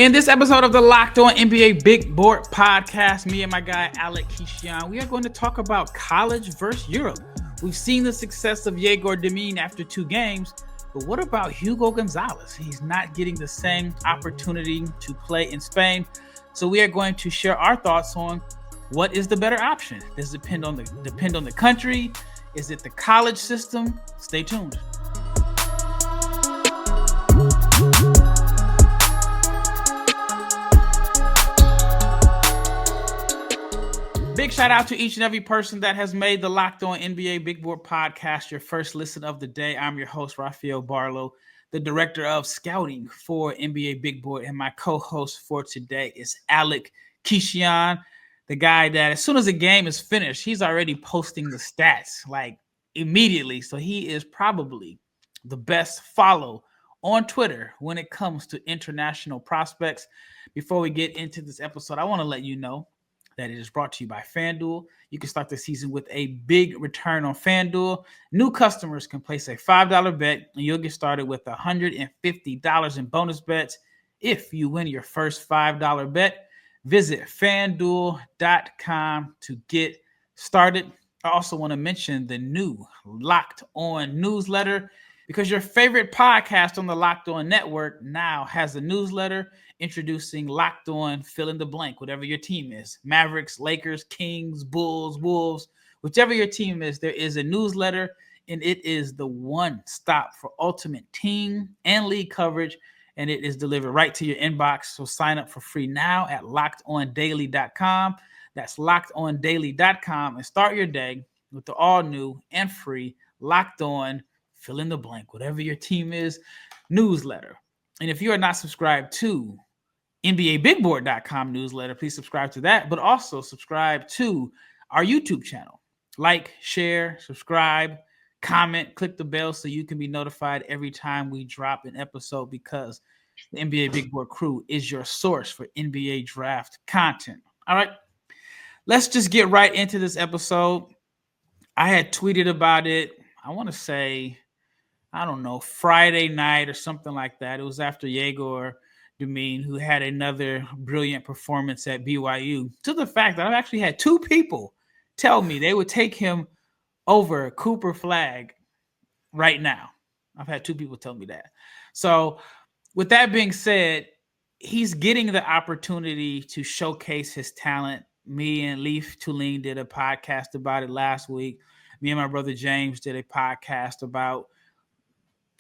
In this episode of the Locked On NBA Big Board Podcast, me and my guy Alec Kichian, we are going to talk about college versus Europe. We've seen the success of Egor Demin after 2 games, but what about Hugo Gonzalez? He's not getting the same opportunity to play in Spain. So we are going to share our thoughts on what is the better option. Does it depend on the country? Is it the college system? Stay tuned. Big shout out to each and every person that has made the Locked On NBA Big Board Podcast your first listen of the day. I'm your host, Rafael Barlowe, the director of scouting for NBA Big Board, and my co-host for today is Alec Kichian, the guy that as soon as a game is finished, he's already posting the stats like immediately. So he is probably the best follow on Twitter when it comes to international prospects. Before we get into this episode, I want to let you know that it is brought to you by FanDuel. You can start the season with a big return on FanDuel. New customers can place a $5 bet, and you'll get started with $150 in bonus bets if you win your first $5 bet. Visit FanDuel.com to get started. I also want to mention the new Locked On newsletter, because your favorite podcast on the Locked On Network now has a newsletter introducing Locked On fill in the blank, whatever your team is. Mavericks, Lakers, Kings, Bulls, Wolves, whichever your team is, there is a newsletter, and it is the one stop for ultimate team and league coverage, and it is delivered right to your inbox. So sign up for free now at lockedondaily.com. That's lockedondaily.com, and start your day with the all new and free Locked On fill in the blank, whatever your team is, newsletter. And if you are not subscribed to NBABigBoard.com newsletter, please subscribe to that, but also subscribe to our YouTube channel. Like, share, subscribe, comment, click the bell so you can be notified every time we drop an episode, because the NBA Big Board crew is your source for NBA draft content. All right, let's just get right into this episode. I had tweeted about it, I want to say, Friday night or something like that. It was after Egor Demin, who had another brilliant performance at BYU, to the fact that I've actually had 2 people tell me they would take him over Cooper Flagg right now. I've had 2 people tell me that. So with that being said, he's getting the opportunity to showcase his talent. Me and Leaf Tulane did a podcast about it last week. Me and my brother James did a podcast about,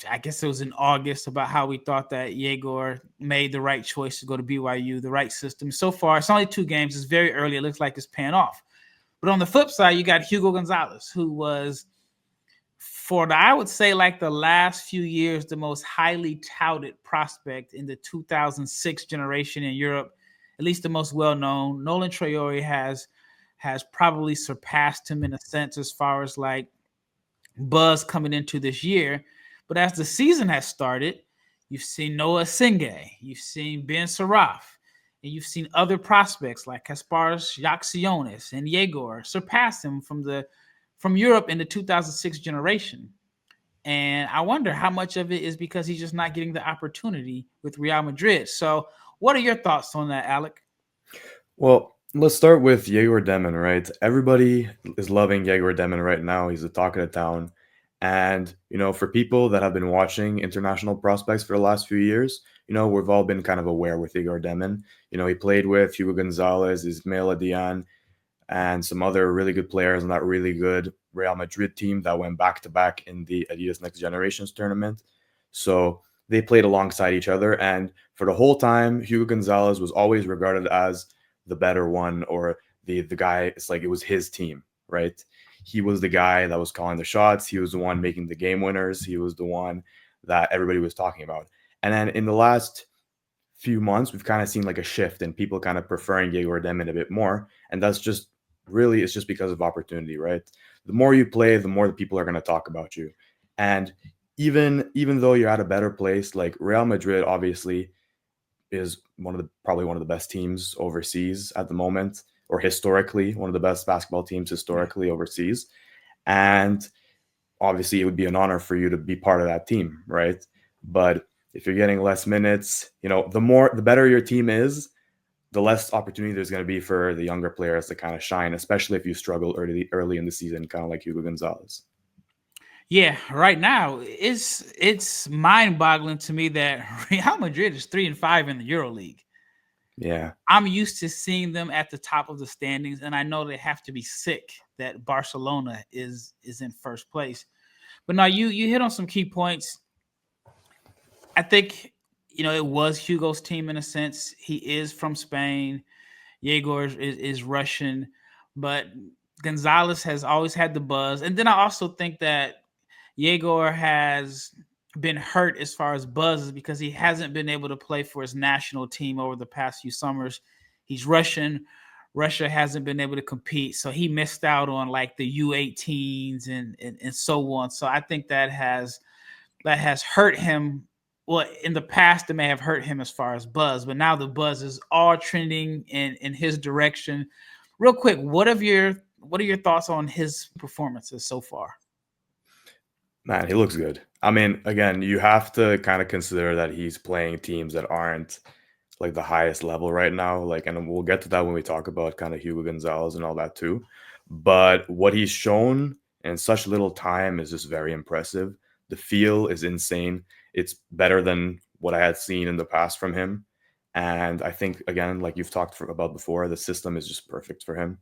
I guess it was in August, about how we thought that Egor made the right choice to go to BYU, the right system. So far, it's only 2 games. It's very early. It looks like it's paying off. But on the flip side, you got Hugo Gonzalez, who was, I would say, like the last few years, the most highly touted prospect in the 2006 generation in Europe, at least the most well-known. Nolan Traore has probably surpassed him in a sense as far as like buzz coming into this year. But as the season has started, you've seen Noah Singh, you've seen Ben Saraf, and you've seen other prospects like Kasparas Jakucionis and Egor surpass him from Europe in the 2006 generation. And I wonder how much of it is because he's just not getting the opportunity with Real Madrid. So what are your thoughts on that, Alec? Well, let's start with Egor Demin, right? Everybody is loving Egor Demin right now. He's the talk of the town. And, for people that have been watching international prospects for the last few years, we've all been kind of aware with Egor Demin. He played with Hugo Gonzalez, Ismail Adian, and some other really good players on that really good Real Madrid team that went back-to-back in the Adidas Next Generations tournament. So they played alongside each other. And for the whole time, Hugo Gonzalez was always regarded as the better one, or the guy. It's like it was his team, right? He was the guy that was calling the shots. He was the one making the game winners. He was the one that everybody was talking about. And then in the last few months, we've kind of seen like a shift in people kind of preferring Egor Demin a bit more. And that's just really, it's just because of opportunity, right? The more you play, the more the people are going to talk about you. And even though you're at a better place, like Real Madrid obviously is probably one of the best teams overseas at the moment, or historically, one of the best basketball teams historically overseas. And obviously, it would be an honor for you to be part of that team, right? But If you're getting less minutes, the better your team is, the less opportunity there's going to be for the younger players to kind of shine, especially if you struggle early in the season, kind of like Hugo Gonzalez. Yeah, right now it's mind-boggling to me that Real Madrid is 3-5 in the EuroLeague. Yeah. I'm used to seeing them at the top of the standings, and I know they have to be sick that Barcelona is in first place. But now you hit on some key points. I think it was Hugo's team in a sense. He is from Spain. Yegor is Russian, but Gonzalez has always had the buzz. And then I also think that Yegor has been hurt as far as buzz because he hasn't been able to play for his national team over the past few summers. He's Russian. Russia hasn't been able to compete, so he missed out on like the U18s and so on. So I think that has hurt him. Well, in the past, it may have hurt him as far as buzz, but now the buzz is all trending in his direction. Real quick, what are your thoughts on his performances so far? Man, he looks good. I mean, again, you have to kind of consider that he's playing teams that aren't like the highest level right now. Like, and we'll get to that when we talk about kind of Hugo Gonzalez and all that too. But what he's shown in such little time is just very impressive. The feel is insane. It's better than what I had seen in the past from him. And I think, again, like you've talked about before, the system is just perfect for him.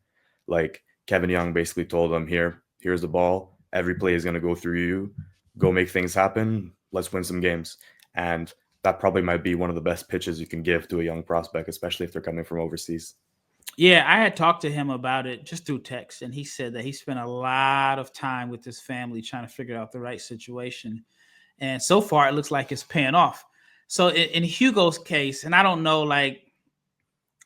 Like Kevin Young basically told him, here's the ball. Every play is going to go through you. Go make things happen. Let's win some games. And that probably might be one of the best pitches you can give to a young prospect, especially if they're coming from overseas. Yeah, I had talked to him about it just through text, and he said that he spent a lot of time with his family trying to figure out the right situation. And so far, it looks like it's paying off. So in Hugo's case, and I don't know like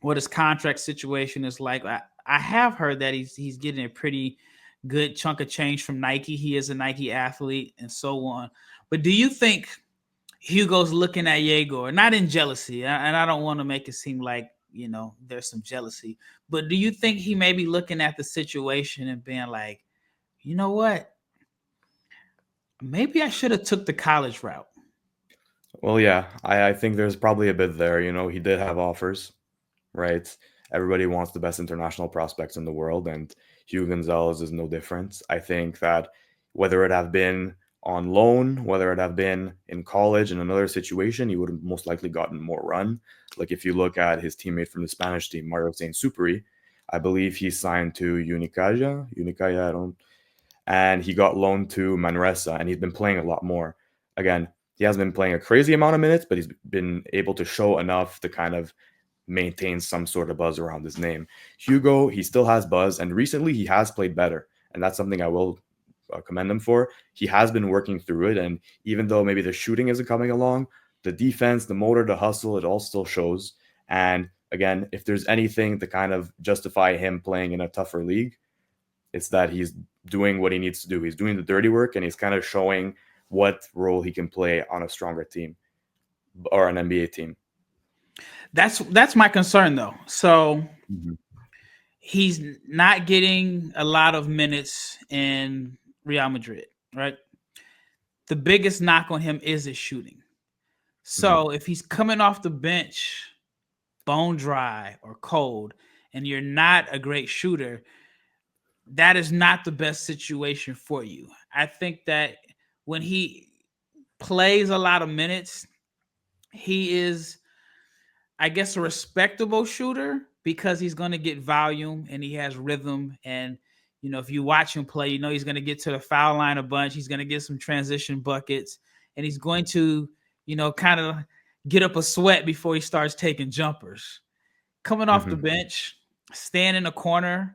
what his contract situation is like. I have heard that he's getting a pretty good chunk of change from Nike. He is a Nike athlete and so on. But do you think Hugo's looking at Yegor, not in jealousy, and I don't want to make it seem like there's some jealousy, but do you think he may be looking at the situation and being like, you know what, maybe I should have took the college route? Well, yeah, I think there's probably a bit there. He did have offers, right? Everybody wants the best international prospects in the world, and Hugo Gonzalez is no different. I think that whether it have been on loan, whether it have been in college in another situation, he would have most likely gotten more run. Like if you look at his teammate from the Spanish team, Mario Saint Superi, I believe he signed to Unicaya, and he got loaned to Manresa, and he's been playing a lot more. Again, he hasn't been playing a crazy amount of minutes, but he's been able to show enough to kind of maintain some sort of buzz around his name. Hugo, he still has buzz, and recently he has played better, and that's something I will commend him for. He has been working through it, and even though maybe the shooting isn't coming along, the defense, the motor, the hustle, it all still shows. And again, if there's anything to kind of justify him playing in a tougher league, it's that he's doing what he needs to do. He's doing the dirty work, and he's kind of showing what role he can play on a stronger team or an NBA team. That's my concern though. So he's not getting a lot of minutes in Real Madrid, right? The biggest knock on him is his shooting. So if he's coming off the bench bone dry or cold and you're not a great shooter, that is not the best situation for you. I think that when he plays a lot of minutes, he is, I guess, a respectable shooter because he's going to get volume and he has rhythm. And, if you watch him play, he's going to get to the foul line a bunch. He's going to get some transition buckets and he's going to, kind of get up a sweat before he starts taking jumpers. Coming off the bench, stand in a corner,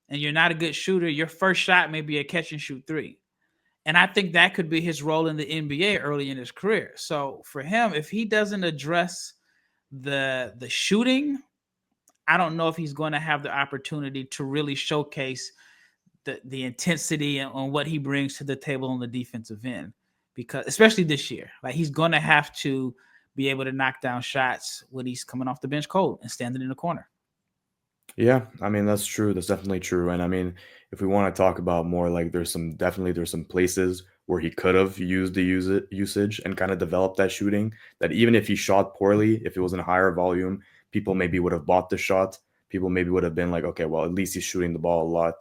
and you're not a good shooter, your first shot may be a catch and shoot three. And I think that could be his role in the NBA early in his career. So for him, if he doesn't address the shooting, I don't know if he's going to have the opportunity to really showcase the intensity and on what he brings to the table on the defensive end, because especially this year, like he's going to have to be able to knock down shots when he's coming off the bench cold and standing in the corner. Yeah, I mean that's true. That's definitely true. And I mean, if we want to talk about more, like there's some places where he could have used the usage and kind of developed that shooting. That even if he shot poorly, if it was in higher volume, people maybe would have bought the shot. People maybe would have been like, okay, well, at least he's shooting the ball a lot.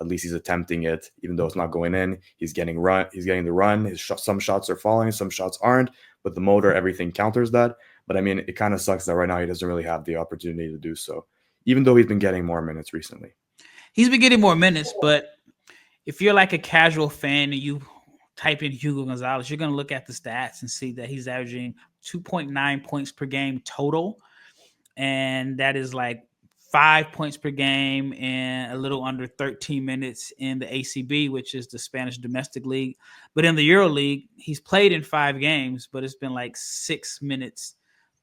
At least he's attempting it, even though it's not going in. He's getting the run. Some shots are falling, some shots aren't. But the motor, everything counters that. But I mean, it kind of sucks that right now he doesn't really have the opportunity to do so, even though he's been getting more minutes recently. He's been getting more minutes, but if you're like a casual fan and you type in Hugo Gonzalez, you're going to look at the stats and see that he's averaging 2.9 points per game total. And that is like 5 points per game and a little under 13 minutes in the ACB, which is the Spanish domestic league. But in the Euro League, he's played in 5 games, but it's been like 6 minutes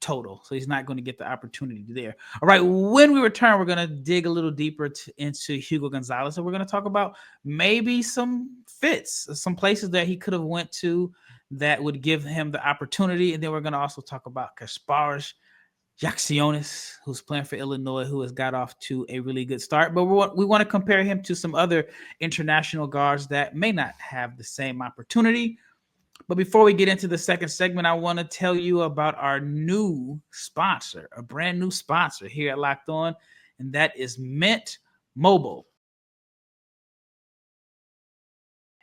total. So he's not going to get the opportunity there. All right. When we return, we're going to dig a little deeper into Hugo Gonzalez. And we're going to talk about maybe some fits, some places that he could have went to that would give him the opportunity. And then we're going to also talk about Kasparas Jakucionis, who's playing for Illinois, who has got off to a really good start. But we want to compare him to some other international guards that may not have the same opportunity. But before we get into the second segment, I want to tell you about our new sponsor, a brand new sponsor here at Locked On, and that is Mint Mobile.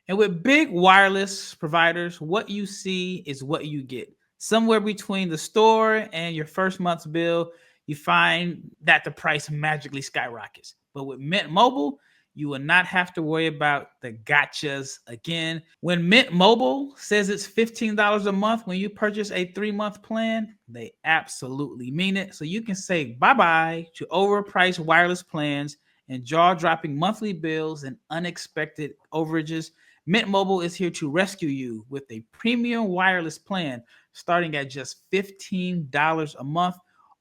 And with big wireless providers, what you see is what you get. Somewhere between the store and your first month's bill, you find that the price magically skyrockets. But with Mint Mobile, you will not have to worry about the gotchas again. When Mint Mobile says it's $15 a month when you purchase a 3-month plan, they absolutely mean it. So you can say bye-bye to overpriced wireless plans and jaw-dropping monthly bills and unexpected overages. Mint Mobile is here to rescue you with a premium wireless plan starting at just $15 a month.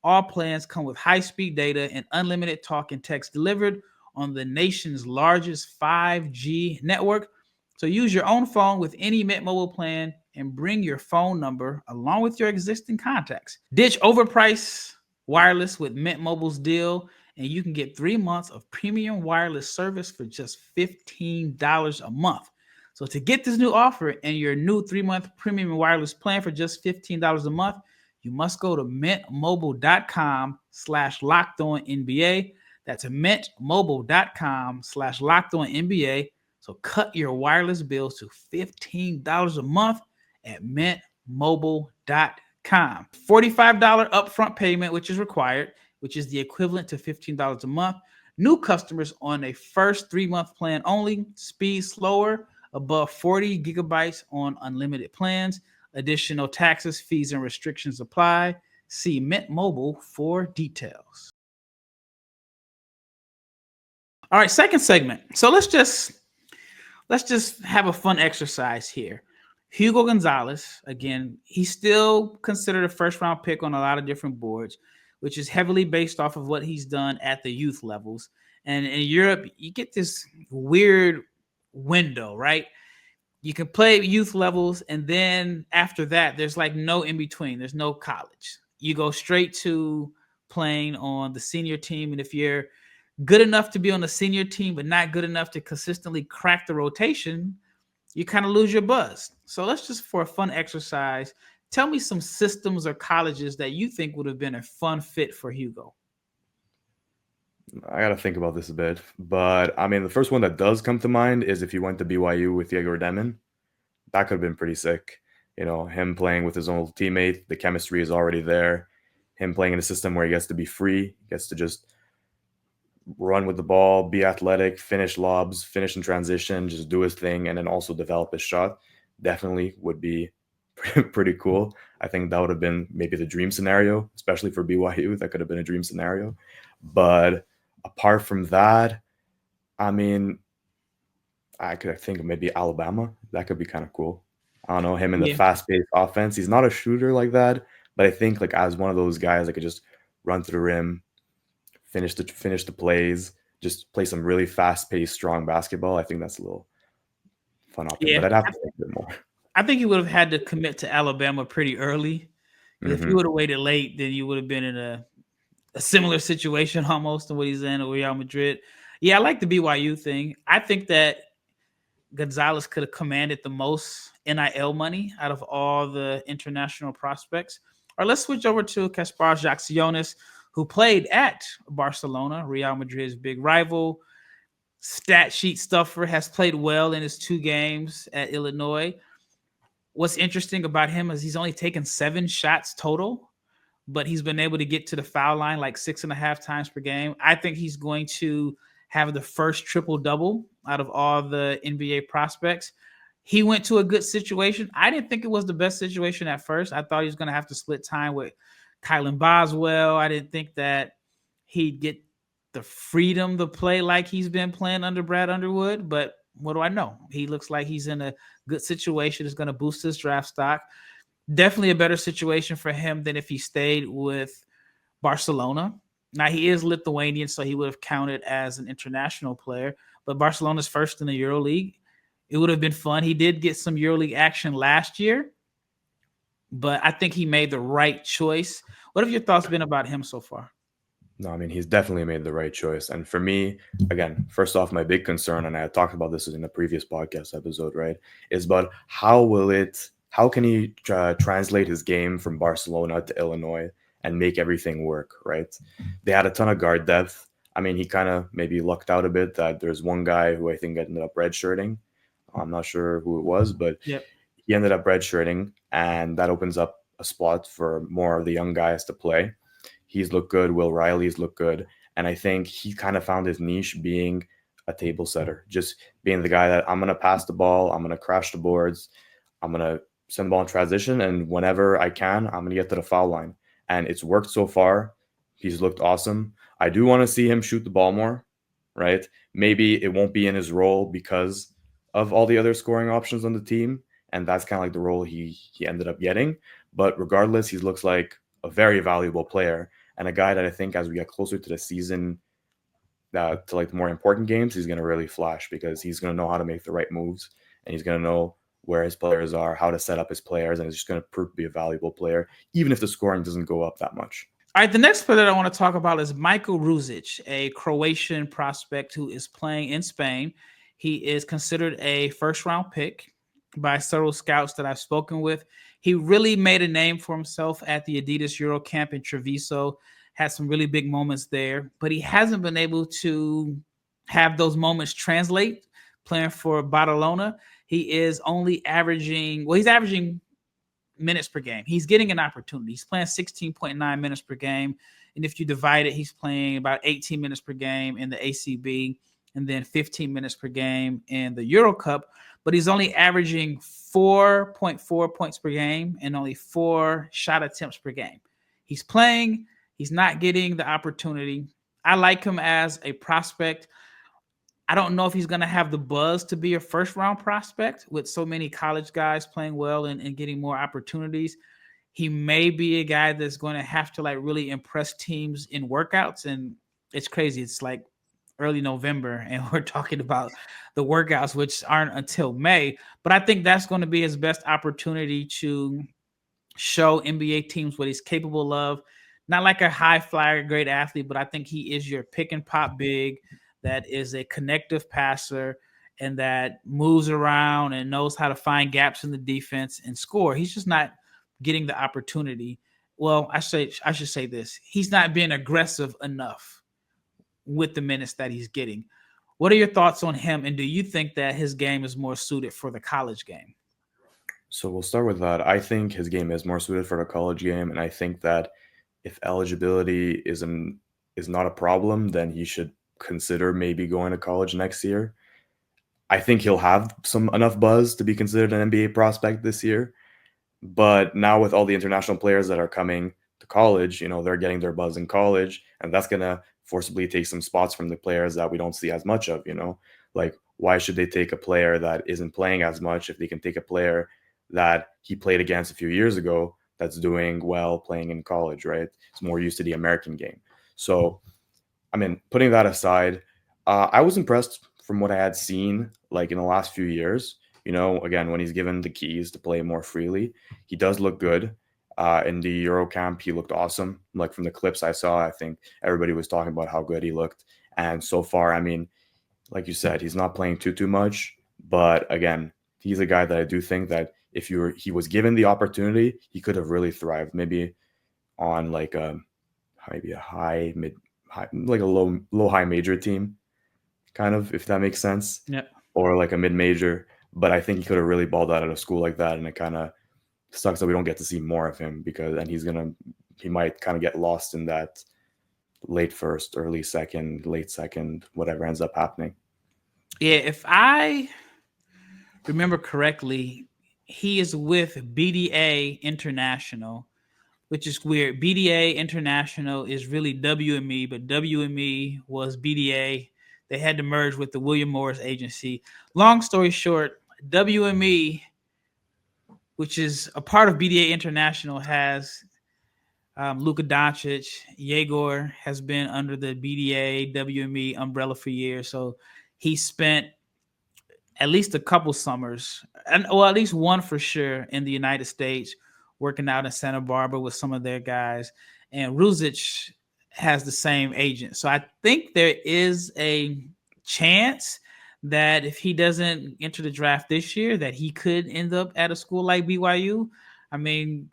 All plans come with high-speed data and unlimited talk and text delivered on the nation's largest 5G network. So use your own phone with any Mint Mobile plan and bring your phone number along with your existing contacts. Ditch overpriced wireless with Mint Mobile's deal, and you can get 3 months of premium wireless service for just $15 a month. So to get this new offer and your new 3-month premium wireless plan for just $15 a month, you must go to mintmobile.com/lockedonnba. That's mintmobile.com/lockedonnba. So cut your wireless bills to $15 a month at mintmobile.com. $45 upfront payment, which is required, which is the equivalent to $15 a month. New customers on a first 3-month plan only. Speed slower, above 40 gigabytes on unlimited plans. Additional taxes, fees, and restrictions apply. See Mint Mobile for details. All right, second segment. So let's just have a fun exercise here. Hugo Gonzalez, again, he's still considered a first-round pick on a lot of different boards, which is heavily based off of what he's done at the youth levels. And in Europe, you get this weird window, right? You can play youth levels, and then after that, there's like no in between. There's no college. You go straight to playing on the senior team, and if you're good enough to be on the senior team but not good enough to consistently crack the rotation, you kind of lose your buzz. So let's just, for a fun exercise, tell me some systems or colleges that you think would have been a fun fit for Hugo. I got to think about this a bit. But, I mean, the first one that does come to mind is if he went to BYU with Egor Demin. That could have been pretty sick. You know, him playing with his old teammate. The chemistry is already there. Him playing in a system where he gets to be free. Gets to just run with the ball, be athletic, finish lobs, finish in transition, just do his thing, and then also develop his shot. Definitely would be pretty cool. I think that would have been maybe the dream scenario, especially for BYU. That could have been a dream scenario. But apart from that, I mean, I could think of maybe Alabama. That could be kind of cool. I don't know, him in the fast-paced offense. He's not a shooter like that, but I think like as one of those guys that could just run to the rim, finish the plays, just play some really fast-paced, strong basketball. I think that's a little fun option, but I'd have to think a bit more. I think he would have had to commit to Alabama pretty early. Mm-hmm. If you would have waited late, then you would have been in a similar situation almost to what he's in at Real Madrid. Yeah, I like the BYU thing. I think that Gonzalez could have commanded the most NIL money out of all the international prospects. Or let's switch over to Kasparas Jakucionis, who played at Barcelona, Real Madrid's big rival. Stat sheet stuffer, has played well in his 2 games at Illinois. What's interesting about him is he's only taken 7 shots total, but he's been able to get to the foul line like 6.5 times per game. I think he's going to have the first triple double out of all the NBA prospects. He went to a good situation. I didn't think it was the best situation at first. I thought he was going to have to split time with Kylan Boswell. I didn't think that he'd get the freedom to play like he's been playing under Brad Underwood, but what do I know? He looks like he's in a good situation. It's going to boost his draft stock. Definitely a better situation for him than if he stayed with Barcelona. Now, he is Lithuanian, so he would have counted as an international player, but Barcelona's first in the EuroLeague. It would have been fun. He did get some EuroLeague action last year, but I think he made the right choice. What have your thoughts been about him so far? No, I mean, he's definitely made the right choice. And for me, again, first off, my big concern, and I had talked about this in a previous podcast episode, right, is about how can he translate his game from Barcelona to Illinois and make everything work, right? They had a ton of guard depth. I mean, he kind of maybe lucked out a bit that there's one guy who I think ended up redshirting. I'm not sure who it was, but Yep. he ended up redshirting, and that opens up a spot for more of the young guys to play. He's looked good. Will Riley's looked good. And I think he kind of found his niche being a table setter, just being the guy that I'm going to pass the ball, I'm going to crash the boards, I'm going to send the ball in transition, and whenever I can, I'm going to get to the foul line. And it's worked so far. He's looked awesome. I do want to see him shoot the ball more, right? Maybe it won't be in his role because of all the other scoring options on the team, and that's kind of like the role he ended up getting. But regardless, he looks like a very valuable player and a guy that I think as we get closer to the season, to like the more important games, he's going to really flash because he's going to know how to make the right moves and he's going to know where his players are, how to set up his players, and he's just going to prove to be a valuable player, even if the scoring doesn't go up that much. All right, the next player that I want to talk about is Michael Ruzic, a Croatian prospect who is playing in Spain. He is considered a first-round pick by several scouts that I've spoken with. He really made a name for himself at the Adidas Euro Camp in Treviso, had some really big moments there, but he hasn't been able to have those moments translate playing for Barcelona. He is only averaging minutes per game. He's getting an opportunity. He's playing 16.9 minutes per game. And if you divide it, he's playing about 18 minutes per game in the ACB and then 15 minutes per game in the Euro Cup. But he's only averaging 4.4 points per game and only 4 shot attempts per game. He's playing. He's not getting the opportunity. I like him as a prospect. I don't know if he's going to have the buzz to be a first-round prospect with so many college guys playing well and getting more opportunities. He may be a guy that's going to have to like really impress teams in workouts. And it's crazy. It's like early November and we're talking about the workouts, which aren't until May. But I think that's going to be his best opportunity to show NBA teams what he's capable of. Not like a high flyer, great athlete, but I think he is your pick and pop big that is a connective passer and that moves around and knows how to find gaps in the defense and score. He's just not getting the opportunity. Well, I should say this. He's not being aggressive enough with the minutes that he's getting. What are your thoughts on him? And do you think that his game is more suited for the college game? So we'll start with that. I think his game is more suited for the college game. And I think that if eligibility is not a problem, then he should consider maybe going to college next year. I think he'll have enough buzz to be considered an NBA prospect this year. But now with all the international players that are coming to college, they're getting their buzz in college, and that's going to forcibly take some spots from the players that we don't see as much of, Like, why should they take a player that isn't playing as much if they can take a player that he played against a few years ago that's doing well playing in college, right? It's more used to the American game. So, I mean, putting that aside, I was impressed from what I had seen, like in the last few years. Again, when he's given the keys to play more freely, he does look good. In the Eurocamp, he looked awesome. Like from the clips I saw, I think everybody was talking about how good he looked. And so far, I mean, like you said, he's not playing too much, But again, he's a guy that I do think that if he was given the opportunity, he could have really thrived. Maybe on like maybe a like a low high major team, kind of, if that makes sense, Yeah. or like a mid major. But I think he could have really balled out at a school like that, and it kind of sucks that we don't get to see more of him because then he might kind of get lost in that late first, early second, late second, whatever ends up happening. Yeah, if I remember correctly, he is with BDA International, which is weird. BDA International is really WME, but WME was BDA. They had to merge with the William Morris Agency. Long story short, WME, which is a part of BDA International, has Luka Doncic. Egor has been under the BDA WME umbrella for years, so he spent at least a couple summers, and at least one for sure, in the United States, working out in Santa Barbara with some of their guys. And Ruzic has the same agent, so I think there is a chance that if he doesn't enter the draft this year, that he could end up at a school like BYU. I mean,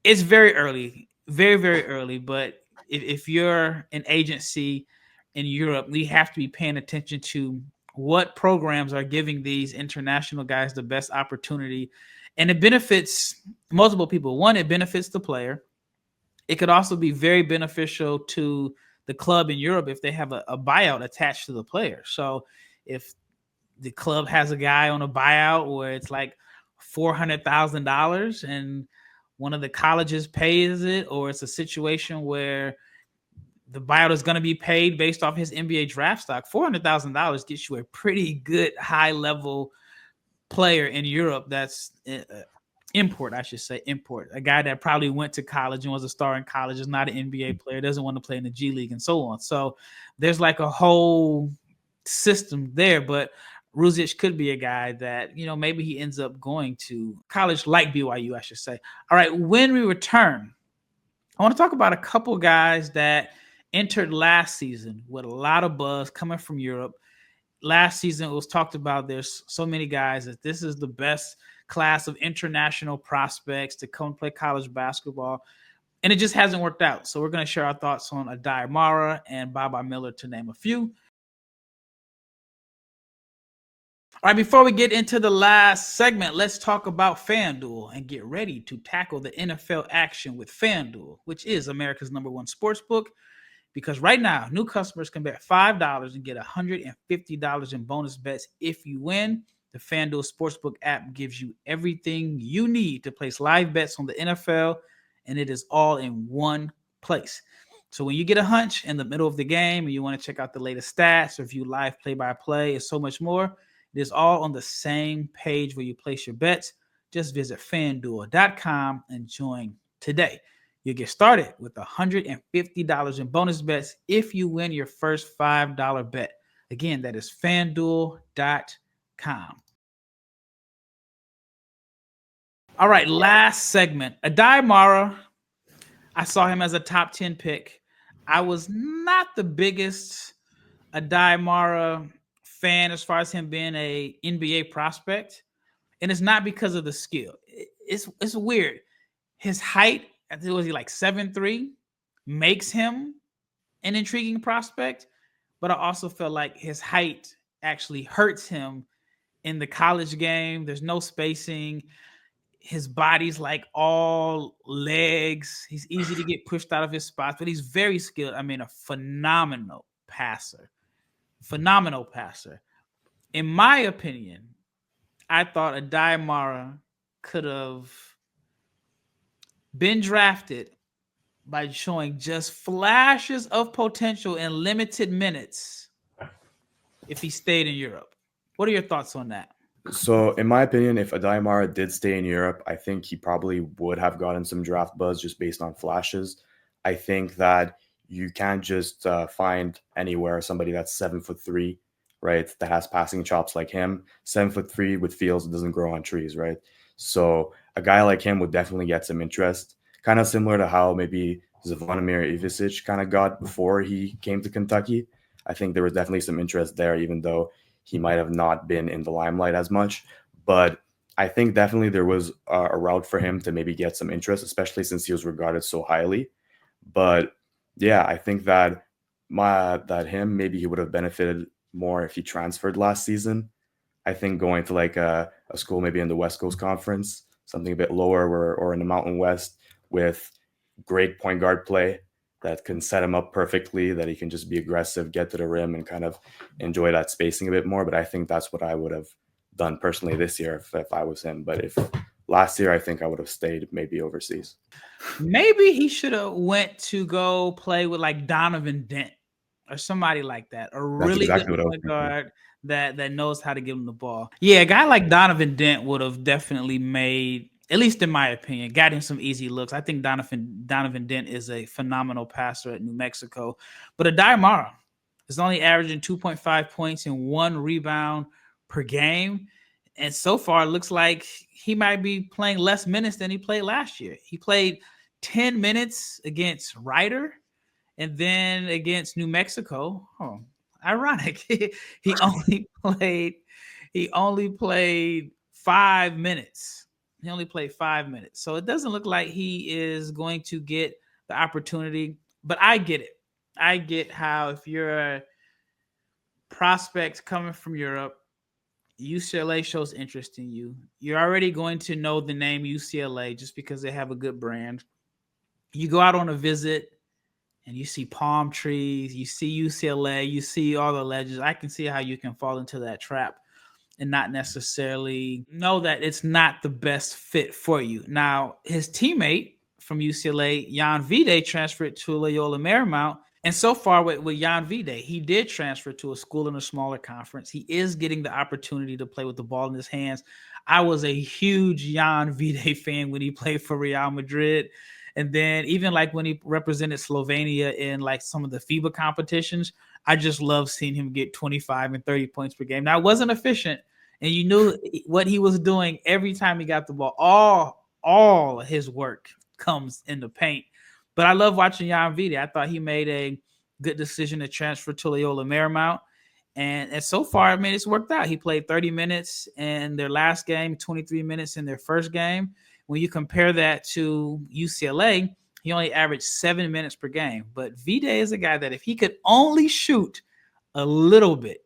it's very early, very, very early. But if you're an agency in Europe, we have to be paying attention to what programs are giving these international guys the best opportunity. And it benefits multiple people. One, it benefits the player. It could also be very beneficial to the club in Europe if they have a buyout attached to the player. So if the club has a guy on a buyout where it's like $400,000 and one of the colleges pays it, or it's a situation where the buyout is going to be paid based off his NBA draft stock, $400,000 gets you a pretty good high level player in Europe. That's import, I should say, import. A guy that probably went to college and was a star in college, is not an NBA player, doesn't want to play in the G League, and so on. So there's like a whole system there. But Ruzic could be a guy that, maybe he ends up going to college like BYU, I should say. All right, when we return, I want to talk about a couple guys that entered last season with a lot of buzz coming from Europe. Last season, it was talked about there's so many guys that this is the best class of international prospects to come play college basketball, and it just hasn't worked out. So we're going to share our thoughts on Aday Mara and Baba Miller, to name a few. All right, before we get into the last segment, let's talk about FanDuel and get ready to tackle the NFL action with FanDuel, which is America's #1 sportsbook. Because right now, new customers can bet $5 and get $150 in bonus bets if you win. The FanDuel Sportsbook app gives you everything you need to place live bets on the NFL, and it is all in one place. So when you get a hunch in the middle of the game and you want to check out the latest stats or view live play-by-play and so much more, it is all on the same page where you place your bets. Just visit FanDuel.com and join today. You'll get started with $150 in bonus bets if you win your first $5 bet. Again, that is FanDuel.com. All right, last segment. Aday Mara, I saw him as a top 10 pick. I was not the biggest Aday Mara fan as far as him being a NBA prospect, and it's not because of the skill. It's weird. His height, I think, was he like 7'3", makes him an intriguing prospect, but I also felt like his height actually hurts him in the college game. There's no spacing. His body's like all legs. He's easy to get pushed out of his spots, but he's very skilled. I mean, a phenomenal passer. Phenomenal passer. In my opinion, I thought Aday Mara could have been drafted by showing just flashes of potential in limited minutes if he stayed in Europe. What are your thoughts on that? So, in my opinion, if Aday Mara did stay in Europe, I think he probably would have gotten some draft buzz just based on flashes. I think that you can't just find anywhere somebody that's 7'3", right, that has passing chops like him. 7'3" with fields doesn't grow on trees, right? So a guy like him would definitely get some interest, kind of similar to how maybe Zvonimir Ivicic kind of got before he came to Kentucky. I think there was definitely some interest there, even though he might have not been in the limelight as much. But I think definitely there was a route for him to maybe get some interest, especially since he was regarded so highly. But yeah, I think that him maybe he would have benefited more if he transferred last season. I think going to like a school maybe in the West Coast Conference, something a bit lower, or in the Mountain West with great point guard play that can set him up perfectly, that he can just be aggressive, get to the rim, and kind of enjoy that spacing a bit more. But I think that's what I would have done personally this year if I was him. But if last year, I think I would have stayed maybe overseas. Maybe he should have went to go play with like Donovan Dent or somebody like that. A That's really good exactly what I was point thinking. guard that knows how to give him the ball. Yeah, a guy like Donovan Dent would have definitely made, at least in my opinion, got him some easy looks. I think Donovan Dent is a phenomenal passer at New Mexico. But Aday Mara is only averaging 2.5 points and 1 rebound per game. And so far, it looks like he might be playing less minutes than he played last year. He played 10 minutes against Ryder and then against New Mexico. Oh, ironic. he only played he only played 5 minutes. He only played 5 minutes. So it doesn't look like he is going to get the opportunity, but I get it. I get how if you're a prospect coming from Europe, UCLA shows interest in you. You're already going to know the name UCLA just because they have a good brand. You go out on a visit and you see palm trees, you see UCLA, you see all the legends. I can see how you can fall into that trap and not necessarily know that it's not the best fit for you. Now, his teammate from UCLA, Jan Vide, transferred to Loyola Marymount. And so far with Jan Vide, he did transfer to a school in a smaller conference. He is getting the opportunity to play with the ball in his hands. I was a huge Jan Vide fan when he played for Real Madrid. And then even like when he represented Slovenia in like some of the FIBA competitions, I just love seeing him get 25 and 30 points per game. Now, it wasn't efficient, and you knew what he was doing every time he got the ball. All his work comes in the paint. But I love watching Jan Vide. I thought he made a good decision to transfer to Loyola Marymount. And so far, I mean, it's worked out. He played 30 minutes in their last game, 23 minutes in their first game. When you compare that to UCLA, he only averaged 7 minutes per game. But Vide is a guy that if he could only shoot a little bit,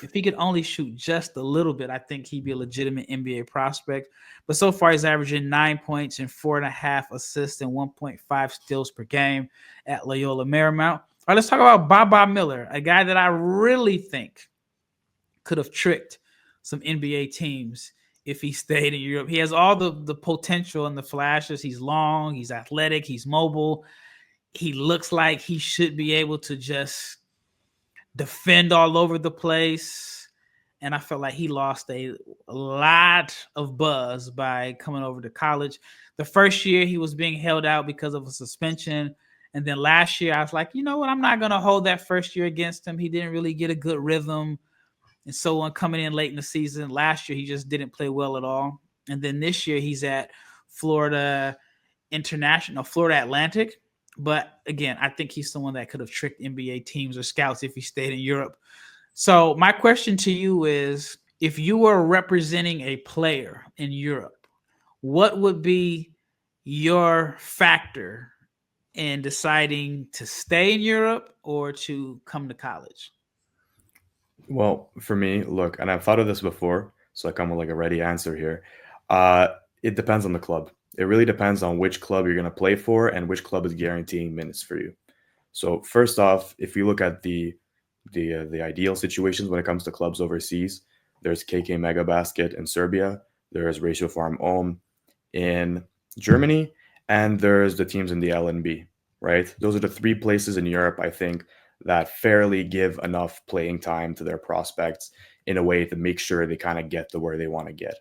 if he could only shoot just a little bit, I think he'd be a legitimate NBA prospect. But so far, he's averaging 9 points and 4.5 assists and 1.5 steals per game at Loyola Marymount. All right, let's talk about Baba Miller, a guy that I really think could have tricked some NBA teams if he stayed in Europe. He has all the potential and the flashes. He's long, he's athletic, he's mobile. He looks like he should be able to just defend all over the place. And I felt like he lost a lot of buzz by coming over to college. The first year he was being held out because of a suspension. And then last year I was like, you know what? I'm not going to hold that first year against him. He didn't really get a good rhythm. And so on, coming in late in the season, last year he just didn't play well at all. And then this year he's at Florida Atlantic. But again, I think he's someone that could have tricked NBA teams or scouts if he stayed in Europe. So my question to you is, if you were representing a player in Europe, what would be your factor in deciding to stay in Europe or to come to college? Well, for me, look, and I've thought of this before, so I come with like a ready answer here. Uh, it depends on the club. It really depends on which club you're going to play for and which club is guaranteeing minutes for you. So first off, if you look at the ideal situations when it comes to clubs overseas, there's KK Mega Basket in Serbia, there's Ratio Farm Ulm in Germany, and there's the teams in the LNB, right? Those are the three places in Europe, I think, that fairly give enough playing time to their prospects in a way to make sure they kind of get to where they want to get,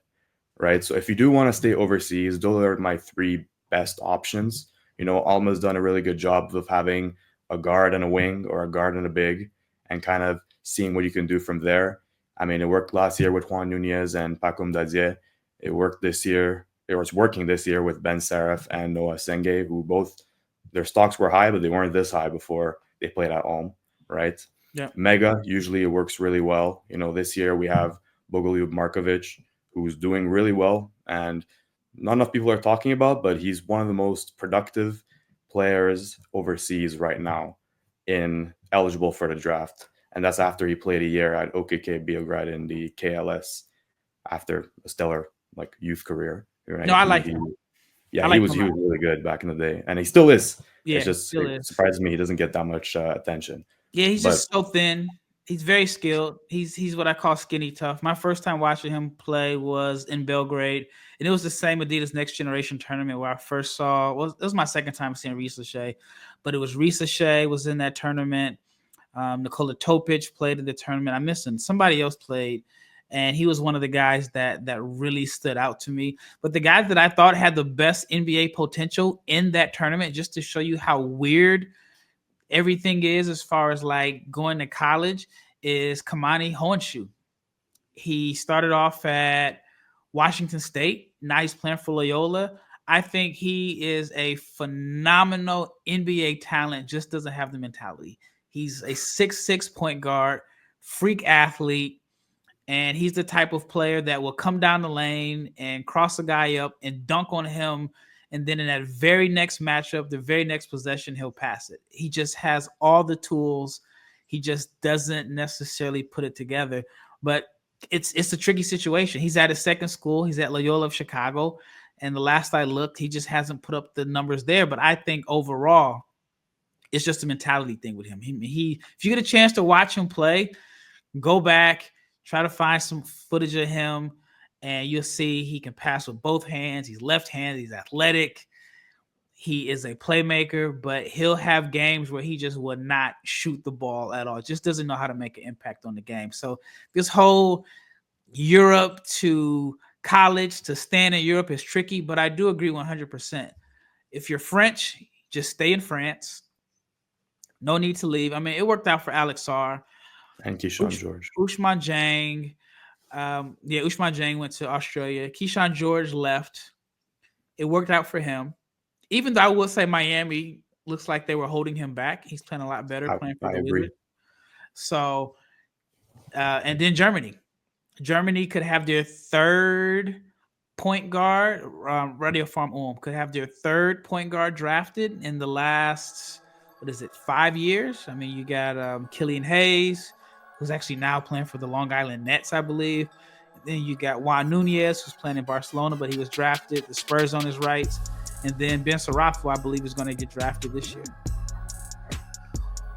right? So if you do want to stay overseas, those are my three best options. You know, Alma's done a really good job of having a guard and a wing, or a guard and a big, and kind of seeing what you can do from there. I mean, it worked last year with Juan Nunez and Pacom Dadzie. It worked this year. It was working this year with Ben Seraph and Noah Senge, who both, their stocks were high, but they weren't this high before they played at home, right? Yeah. Mega, usually it works really well. This year we have Bogoljub Markovic, who's doing really well, and not enough people are talking about, but he's one of the most productive players overseas right now eligible for the draft. And that's after he played a year at OKK Beograd in the KLS after a stellar youth career. Right? No, I like him. Yeah, he was really good back in the day, and he still is. Yeah, It surprises me he doesn't get that much attention. Yeah, he's just so thin. He's very skilled. He's what I call skinny tough. My first time watching him play was in Belgrade, and it was the same Adidas Next Generation tournament where I first saw. It was my second time seeing Reese Lachey, but it was Reese Lachey was in that tournament. Nikola Topic played in the tournament. I'm missing somebody else played, and he was one of the guys that really stood out to me. But the guy that I thought had the best NBA potential in that tournament, just to show you how weird everything is as far as like going to college, is Kamani Hohenschuh. He started off at Washington State. Now he's playing for Loyola. I think he is a phenomenal NBA talent, just doesn't have the mentality. He's a 6'6" point guard, freak athlete, and he's the type of player that will come down the lane and cross a guy up and dunk on him. And then in that very next matchup, the very next possession, he'll pass it. He just has all the tools. He just doesn't necessarily put it together. But it's a tricky situation. He's at his second school. He's at Loyola of Chicago. And the last I looked, he just hasn't put up the numbers there. But I think overall, it's just a mentality thing with him. If you get a chance to watch him play, go back, try to find some footage of him, and you'll see he can pass with both hands. He's left-handed. He's athletic. He is a playmaker, but he'll have games where he just will not shoot the ball at all. Just doesn't know how to make an impact on the game. So this whole Europe to college to stand in Europe is tricky, but I do agree 100%. If you're French, just stay in France. No need to leave. I mean, it worked out for Alex Sarr. And Keyshawn George. Ousmane Dieng. Ousmane Dieng went to Australia. Keyshawn George left. It worked out for him. Even though I will say Miami looks like they were holding him back. He's playing a lot better playing for the Wizards. So, and then Germany. Germany could have their third point guard. Radio Farm could have their third point guard drafted in the last, 5 years? I mean, you got Killian Hayes, who's actually now playing for the Long Island Nets, I believe. Then you got Juan Nunez, who's playing in Barcelona, but he was drafted. The Spurs on his rights. And then Ben Sarafu, I believe, is going to get drafted this year.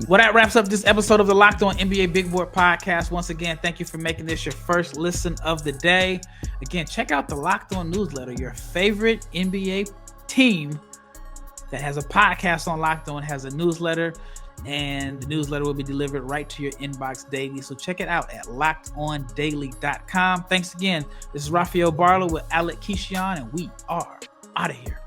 Well, that wraps up this episode of the Locked On NBA Big Board Podcast. Once again, thank you for making this your first listen of the day. Again, check out the Locked On newsletter, your favorite NBA team that has a podcast on Locked On has a newsletter, and the newsletter will be delivered right to your inbox daily. So check it out at lockedondaily.com. Thanks again. This is Rafael Barlowe with Alec Kichian, and we are out of here.